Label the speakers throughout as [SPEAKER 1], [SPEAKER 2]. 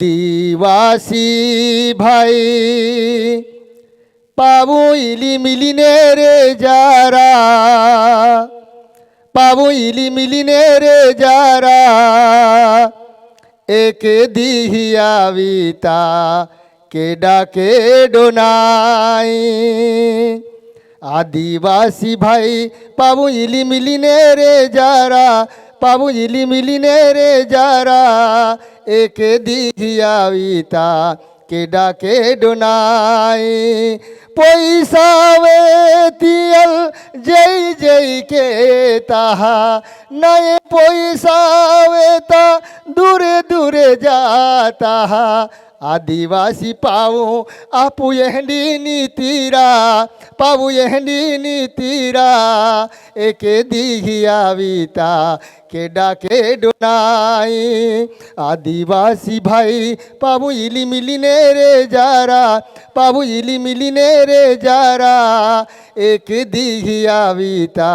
[SPEAKER 1] आदिवासी भाई पावो इली मिलिने रे जारा, पावो इली मिलिने रे जारा, एक दिहिया विता के डाके डोनाई। आदिवासी भाई पावो इली मिलिने रे जारा, पावो इली मिलिने रे जारा, एक दिहिया विता के डाके डोनाई। पैसा वे तियल जय जय के ताहा, नए पैसा वे ता दूरे दूरे जाता। आदिवासी पाऊ आपू यहडी नीतीरा, पाऊ यहडी नीतीरा, एक दिहिया विता के डाके डोनाई। आदिवासी भाई पाबू इली मिलिने रे जारा, पाबू इली मिलिने रे जारा, एक दिहिया विता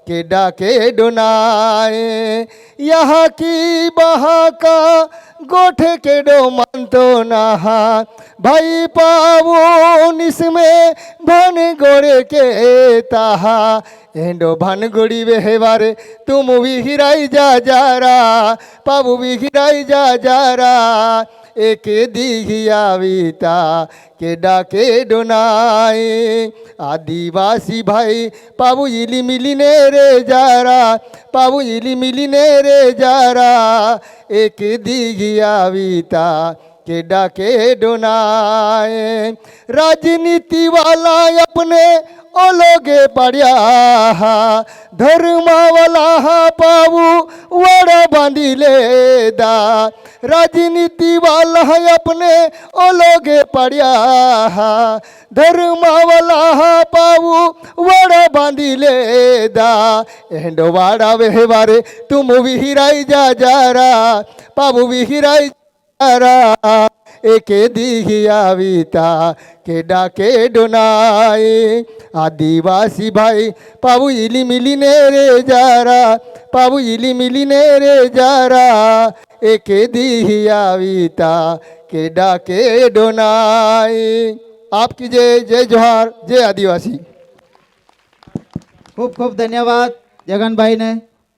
[SPEAKER 1] के डाके डोनाए। यहाँ की बहा का गोठ के डो मन तो नहा, भाई पावो निसमें भन गोड़े के ताहा। एंडो भन गोड़ी वेहवारे तुम विहिराई जा जारा, पाबू विहिराई जा जारा, एक दिहिया विता के डाके डोनाए। आदिवासी भाई पाबू इली मिलिने रे जारा, पाबू इली मिलिने रे जारा, एक दिहिया विता के डाके डोनाए। राजनीति वाला अपने ओ लोगे पड़िया, धर्मा वाला पाबू वड़ा बांधी ले दा। राजनीति वाला अपने ओ लोगे पड़िया, धर्मा वाला पाबू वड़ा बांधी ले दा। एंडो वाड़ा वेहवारे तुम विहिराई जा जारा, पाबू विहिराई जारा, एक दिहिया विता के डाके डोनाए। आदिवासी भाई पाबू इली मिलिने रे जारा, पाबू इली मिलिने रे जारा, एक दिहिया विता के डाके डोनाए। आपकी जय, जय जोहार, जय आदिवासी।
[SPEAKER 2] खूब खूब धन्यवाद जगन भाई ने।